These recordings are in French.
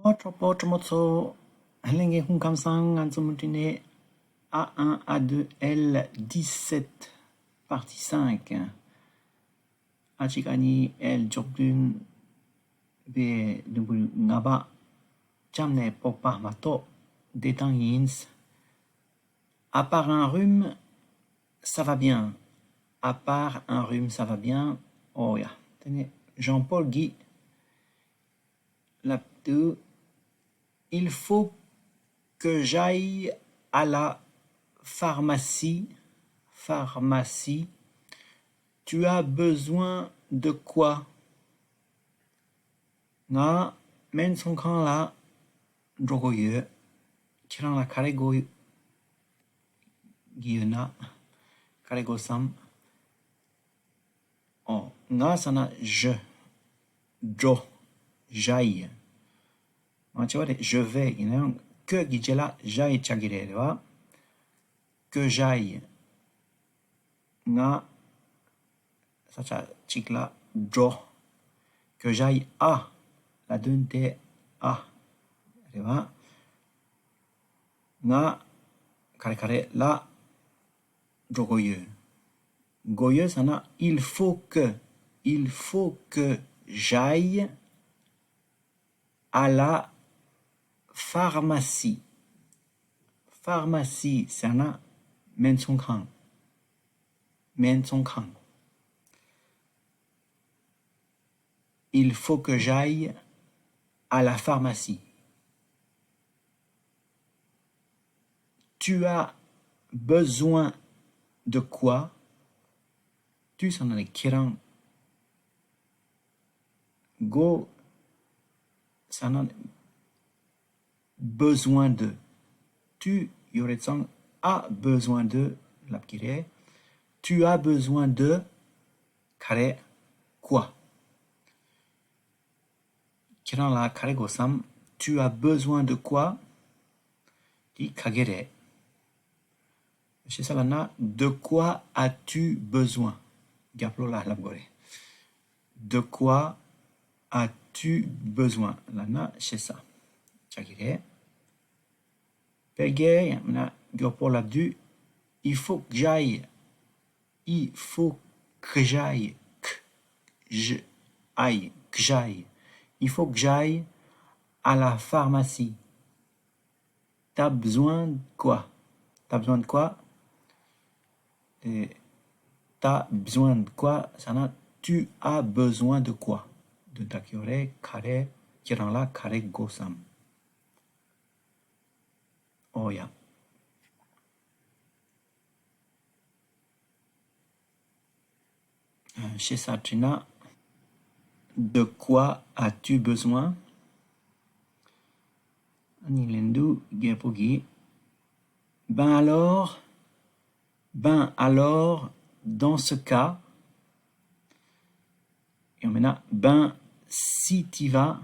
Otro Helenge Hunkamsang Anzumutine A1, A2, L17, partie 5. Achikani L Jokdun B Dubu Ngaba Jamne Popa Mato Détang Yins. À part un rhume, ça va bien. À part un rhume, ça va bien. Oh ya. Tenez, Jean-Paul Guy. Là-dessus, il faut que j'aille à la pharmacie. Pharmacie. Tu as besoin de quoi? Nga men son kan la drogo ye. Kiran la karego giyuna. Karego sam. Oh, nga sana je. Jo. J'aille. Je vais. Que gijela j'aille chagire. Que j'aille. Nga sacha chikla jo. Que j'aille à. La dunte a. Nga kare kare la jogoye. Goye sana il faut que j'aille à la pharmacie. Pharmacie sana men son kan. Men son kan. Il faut que j'aille à la pharmacie. Tu as besoin de quoi? Tu s'en as kiran. Go, ça en a besoin de. Tu, yoretsan, a besoin de, l'apkire. Tu as besoin de, kare, quoi? Kiran la kare gosam, tu as besoin de quoi? Di kagere. Chez Salana, de quoi as-tu besoin? Gaplo la labgore. De quoi as-tu besoin? Lana, chez ça. Chagire. Pegay, mena, gopo labdu. Il faut que j'aille. Il faut que j'aille. Que j'aille. Que j'aille. Il faut que j'aille à la pharmacie. T'as besoin de quoi? T'as besoin de quoi? T'as besoin de quoi? Sana, tu as besoin de quoi? De takiore, kare, kiranla, kare, gosam. Oh ya. Chez Satrina, de quoi as-tu besoin? Anilendu, gepogi. Ben alors, dans ce cas, et on mena, ben, si t'y vas,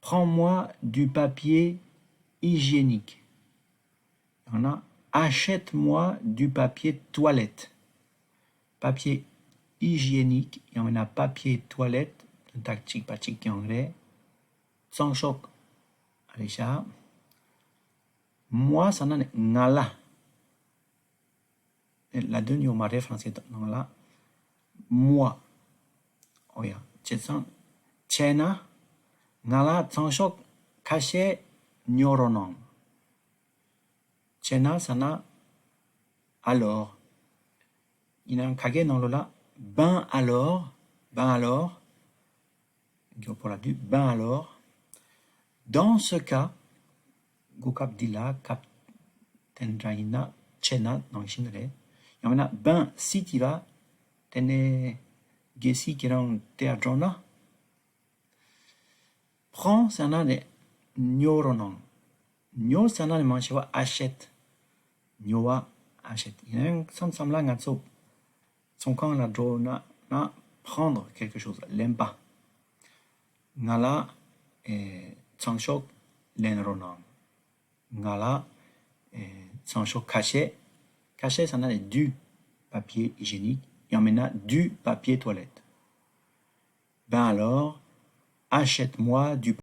prends-moi du papier hygiénique. On a, achète-moi du papier toilette. Papier hygiénique, et on a papier toilette, tactique, patik, anglais, sans choc. Alisha. Moi, ça n'a ngala. La deuxième au marais français, ngala. Moi. Oh ya. Tchetsan. Tchena. Ngala, sans choc. Caché, nyoronon. Tchena, ça n'a. Alors. Il y a un kage dans le là. Ben alors. Pour la du. Ben alors. Dans ce cas. Gokap dila, kap tendraina, chena, dans le chinois. Il y en a, ben, si tu vas, tene gesi qui rend théâtrona. Prends, ça n'a de nyoronon. Nyo, ça n'a de manchewa, achète. Nyowa, achète. Il y a un son semblant à ça. Son camp la drona, na, prendre quelque chose, l'aime pas. Nala, tsangshok, l'enronon. Ngala, sans choc caché. Caché, ça en a du papier hygiénique. Il y en a du papier toilette. Ben alors, achète-moi du